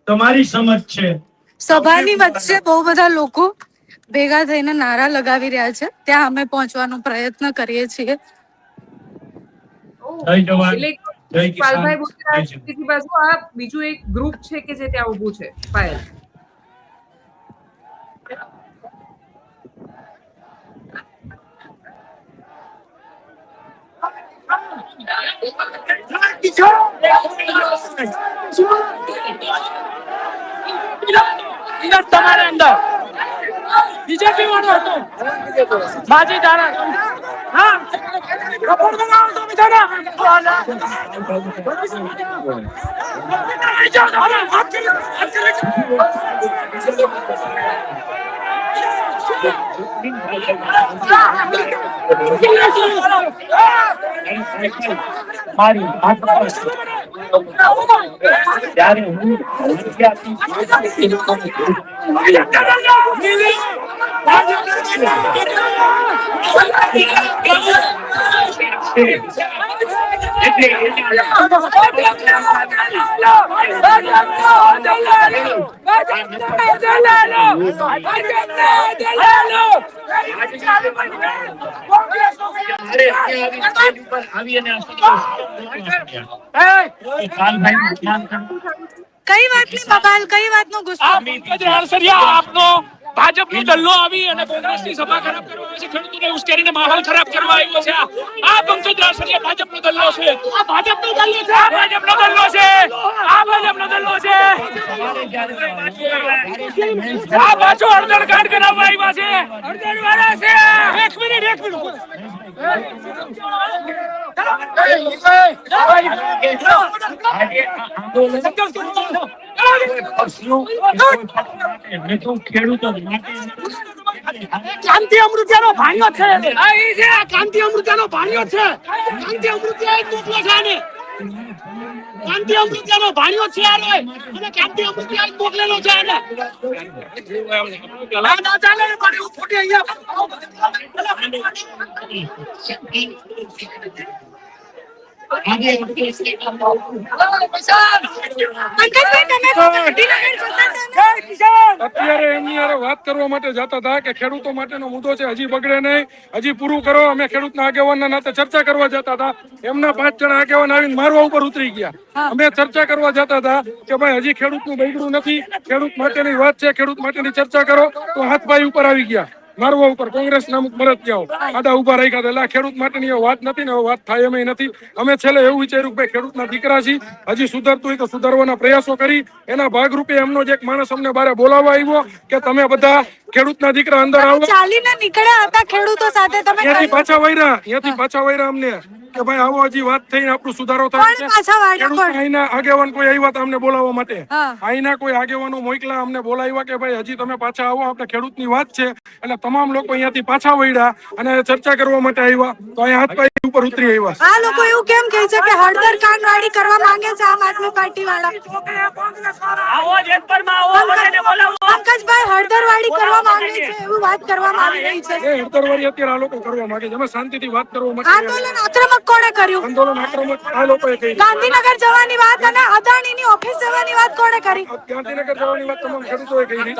તમારી સમજ છે। સભાની વચ્ચે બહુ બધા લોકો ભેગા થઈને નારા લગાવી રહ્યા છે, ત્યાં અમે પહોંચવાનો પ્રયત્ન કરીએ છીએ। જય જવાન જય કિસાન પાલભાઈ બોલી રહ્યા છે બીજી બાજુ આ બીજું એક ગ્રુપ છે કે જે ત્યાં ઊભું છે પાયલ। તમારે અંદર બીજેપી વાળો હતો માજી દાણા હા રપોર્ટ બનાવો તો બિચારા મારી ત્યારે હું કઈ વાતની બબાલ, કઈ વાતનો ગુસ્સો? આપનો ભાજપનો દલ્લો આવી અને કોંગ્રેસની સભા ખરાબ કરવા આવે છે, ખેડૂતોને ઉશ્કેરીને માહોલ ખરાબ કરવા આવ્યો છે। આ પંકજ રાસરિયા ભાજપનો દલ્લો છે, આ ભાજપનો દલ્લો છે, આ ભાજપનો દલ્લો છે, આ ભાજપનો દલ્લો છે। આ પાછો અડધડ કાઢ કરાવવા આવ્યા છે, અડધડ વાળા છે। એક મિનિટ ક્રાંતિ અમૃતિયાનો ભાણ્યો છે, આ ઈ છે ક્રાંતિ અમૃતિયાનો ભાણ્યો છે, ક્રાંતિ અમૃતિયા એક મોકલો છે આને, ક્રાંતિ અમૃતિયાનો ભાણ્યો છે આને અને ક્રાંતિ અમૃતિયા મોકલેલો છે આને। આ ના ચાલે ને પણ એવું ફોટી અત્યારે એમની હારે વાત કરવા માટે જતા હતા કે ખેડૂતો માટેનો મુદ્દો છે, હજી બગડે નહીં, હજી પૂરું કરો। અમે ખેડૂતના આગેવાનના નાતે ચર્ચા કરવા જતા હતા, એમના 5 જણા આગેવાન આવીને મારવા ઉપર ઉતરી ગયા। અમે ચર્ચા કરવા જતા હતા કે ભાઈ હજી ખેડૂતનું બગડ્યું નથી, ખેડૂત માટેની વાત છે, ખેડૂત માટેની ચર્ચા કરો, તો હાથભાઈ ઉપર આવી ગયા મારવા ઉપર। કોંગ્રેસના અમુક મળતિયાઓ આડા ઉભા રાખ્યા હતા, એટલે ખેડૂત માટેની વાત નથી ને વાત થાય એમ નથી। અમે છેલ્લે એવું વિચાર્યું કે ભાઈ ખેડૂતના દીકરા છીએ, હજી સુધરતું હોય તો સુધારવાના પ્રયાસો કરી, એના ભાગરૂપે એમનો જ એક માણસ અમને બારે બોલાવવા આવ્યો કે તમે બધા ખેડૂતના દીકરા અંદર આવો। ચાલીને નીકળ્યા હતા ખેડૂતો સાથે, તમે ત્યાંથી પાછા વળ્યા અમને કે ભાઈ આવો, હજી વાત થઈને આપણું સુધારો થાય છે। અહીંના આગેવાન કોઈ આવ્યા હતા અમને બોલાવવા માટે, અહીંના કોઈ આગેવાનો મોકલા અમને બોલાવ્યા કે ભાઈ હજી તમે પાછા આવો, આપણે ખેડૂતની વાત છે। એટલે તમામ લોકો અહીંયાથી પાછા વળ્યા અને ચર્ચા કરવા માટે આવ્યા, તો અહીંયા હાથપાઈ ઉપર ઉતરી આવ્યા। આ લોકો એવું કેમ કહે છે કે હળદર કાનવાડી કરવા માંગે છે આમ આદમી પાર્ટી વાળા? પંકજભાઈ હળદરવાડી કરવા માંગે છે એવું વાત કરવામાં આવી રહી છે। હળદરવાડી અત્યારે આ લોકો કરવા માંગે છે, અમે શાંતિથી વાત કરવા માટે। આંદોલન આક્રમક કોણે કર્યું? આંદોલન આક્રમક આ લોકોએ કર્યું। ગાંધીનગર જવાની વાત અને અદાણીની ઓફિસ જવાની વાત કોણે કરી? ગાંધીનગર જવાની વાત તમામ ખેડૂતોએ કરી।